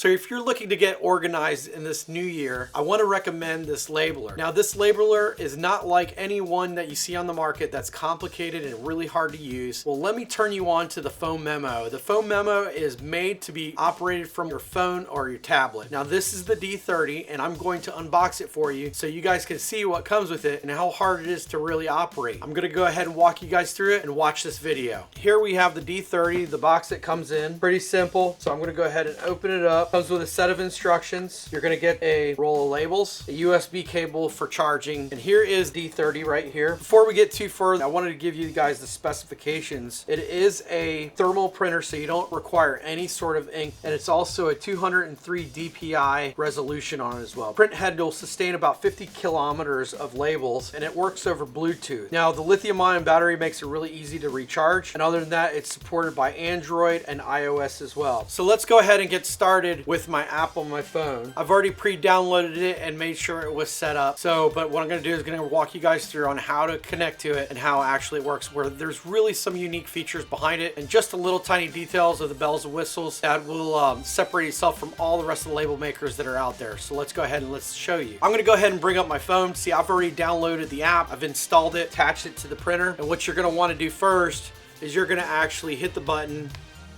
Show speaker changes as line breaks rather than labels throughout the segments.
So if you're looking to get organized in this new year, I want to recommend this labeler. Now this labeler is not like any one that you see on the market that's complicated and really hard to use. Well, let me turn you on to the Phomemo. The Phomemo is made to be operated from your phone or your tablet. Now this is the D30 and I'm going to unbox it for you so you guys can see what comes with it and how hard it is to really operate. I'm going to go ahead and walk you guys through it and watch this video. Here we have the D30, the box that comes in. Pretty simple. So I'm going to go ahead and open it up. Comes with a set of instructions. You're going to get a roll of labels, a USB cable for charging, and here is D30 right here. Before we get too further, I wanted to give you guys the specifications. It is a thermal printer, so you don't require any sort of ink, and it's also a 203 dpi resolution on it as well. Print head will sustain about 50 kilometers of labels, and it works over Bluetooth. Now the lithium-ion battery makes it really easy to recharge, and other than that, it's supported by Android and iOS as well. So let's go ahead and get started with my app on my phone. I've already pre-downloaded it and made sure it was set up. But what I'm going to do is going to walk you guys through on how to connect to it and how actually it works, where there's really some unique features behind it and just a little tiny details of the bells and whistles that will separate itself from all the rest of the label makers that are out there. So let's go ahead and let's show you. I'm going to go ahead and bring up my phone. See, I've already downloaded the app. I've installed it, attached it to the printer. And what you're going to want to do first is you're going to actually hit the button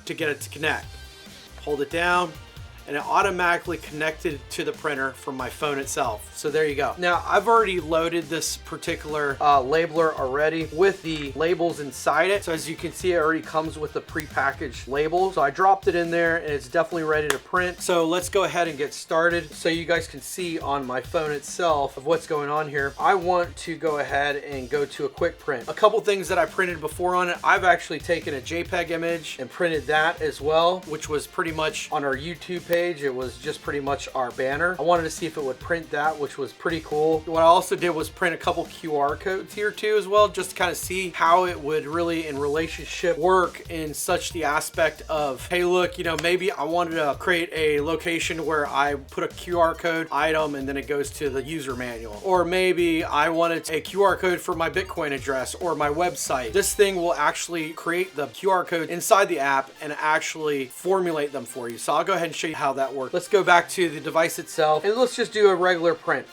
to get it to connect. Hold it down, and it automatically connected to the printer from my phone itself. So there you go. Now I've already loaded this particular labeler already with the labels inside it. So as you can see, it already comes with the pre-packaged label. So I dropped it in there and it's definitely ready to print. So let's go ahead and get started so you guys can see on my phone itself of what's going on here. I want to go ahead and go to a quick print. A couple things that I printed before on it, I've actually taken a JPEG image and printed that as well, which was pretty much on our YouTube page. It was just pretty much our banner. I wanted to see if it would print that, which was pretty cool. What I also did was print a couple QR codes here too as well, just to kind of see how it would really in relationship work in such the aspect of, hey look, you know, maybe I wanted to create a location where I put a QR code item and then it goes to the user manual. Or maybe I wanted a QR code for my Bitcoin address or my website. This thing will actually create the QR code inside the app and actually formulate them for you. So I'll go ahead and show you how that works. Let's go back to the device itself and let's just do a regular print.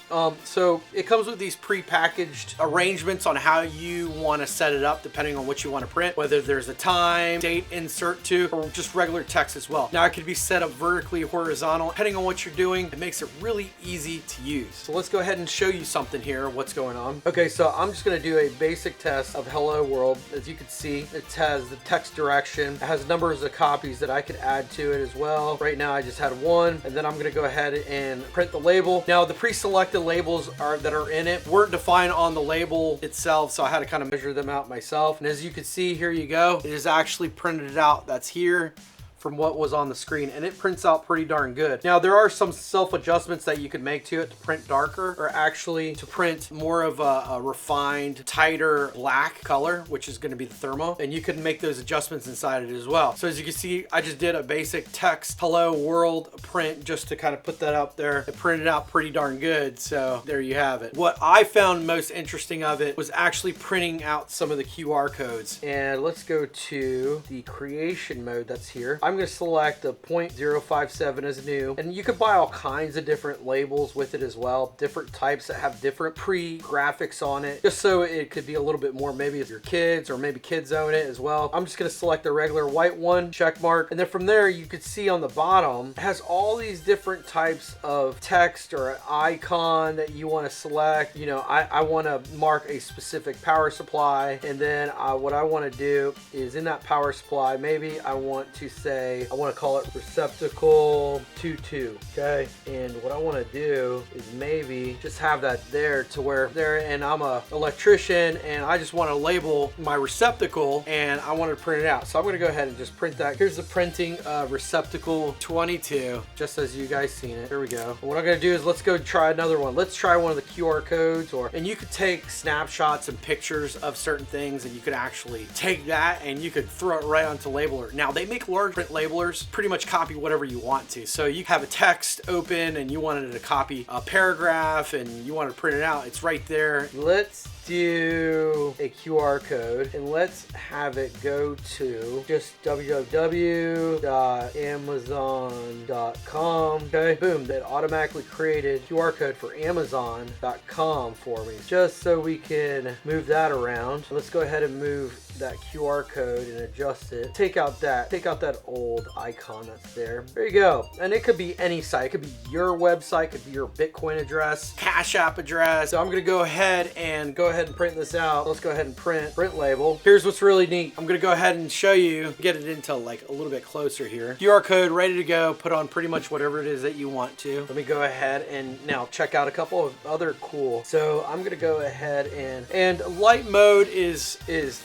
So it comes with these pre-packaged arrangements on how you want to set it up depending on what you want to print, whether there's a time, date insert to, or just regular text as well. Now it could be set up vertically, horizontal, depending on what you're doing. It makes it really easy to use. So let's go ahead and show you something here, what's going on. Okay, so I'm just going to do a basic test of Hello World. As you can see, it has the text direction. It has numbers of copies that I could add to it as well. Right now I just had one, and then I'm going to go ahead and print the label. Now the pre-selected labels that are in it weren't defined on the label itself, so I had to kind of measure them out myself. And as you can see, here you go. It is actually printed out. That's here from what was on the screen, and it prints out pretty darn good. Now there are some self adjustments that you could make to it to print darker, or actually to print more of a refined, tighter black color, which is going to be the thermo, and you can make those adjustments inside it as well. So as you can see, I just did a basic text hello world print just to kind of put that up there. It printed out pretty darn good, so there you have it. What I found most interesting of it was actually printing out some of the QR codes. And let's go to the creation mode that's here. I'm going to select a 0.057 as new, and you could buy all kinds of different labels with it as well, different types that have different pre-graphics on it, just so it could be a little bit more maybe if your kids or maybe kids own it as well. I'm just going to select the regular white one, check mark, and then from there you could see on the bottom it has all these different types of text or an icon that you want to select. You know, I want to mark a specific power supply, and then what I want to do is in that power supply, maybe I want to say I want to call it receptacle 22, okay? And what I want to do is maybe just have that there to where there, and I'm a electrician and I just want to label my receptacle and I want to print it out. So I'm going to go ahead and just print that. Here's the printing receptacle 22, just as you guys seen it. Here we go. And what I'm going to do is let's go try another one. Let's try one of the QR codes, and you could take snapshots and pictures of certain things, and you could actually take that and you could throw it right onto labeler. Now they make large print labelers, pretty much copy whatever you want to. So you have a text open and you wanted to copy a paragraph and you want to print it out, it's right there. Let's do a QR code and let's have it go to just www.amazon.com. Okay, boom, that automatically created QR code for Amazon.com for me, just so we can move that around. Let's go ahead and move that QR code and adjust it. Take out that old icon that's there. There you go. And it could be any site. It could be your website, it could be your Bitcoin address, Cash App address. So I'm gonna go ahead and print this out. Let's go ahead and print label. Here's what's really neat. I'm gonna go ahead and show you, get it into like a little bit closer here. QR code ready to go. Put on pretty much whatever it is that you want to. Let me go ahead and now check out a couple of other cool. So I'm gonna go ahead and light mode is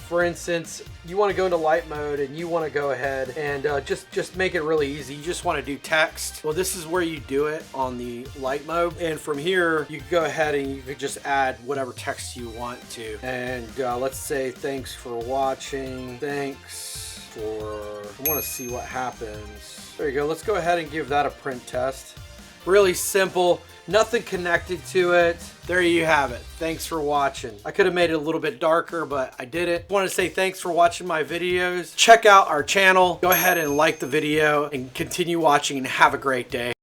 for instance, you want to go into light mode and you want to go ahead and just make it really easy. You just want to do text. Well, this is where you do it on the light mode, and from here you can go ahead and you can just add whatever text you want to. And let's say thanks for watching. I want to see what happens. There you go. Let's go ahead and give that a print test. Really simple. Nothing connected to it. There you have it. Thanks for watching. I could have made it a little bit darker, but I did it. I want to say thanks for watching my videos. Check out our channel. Go ahead and like the video and continue watching and have a great day.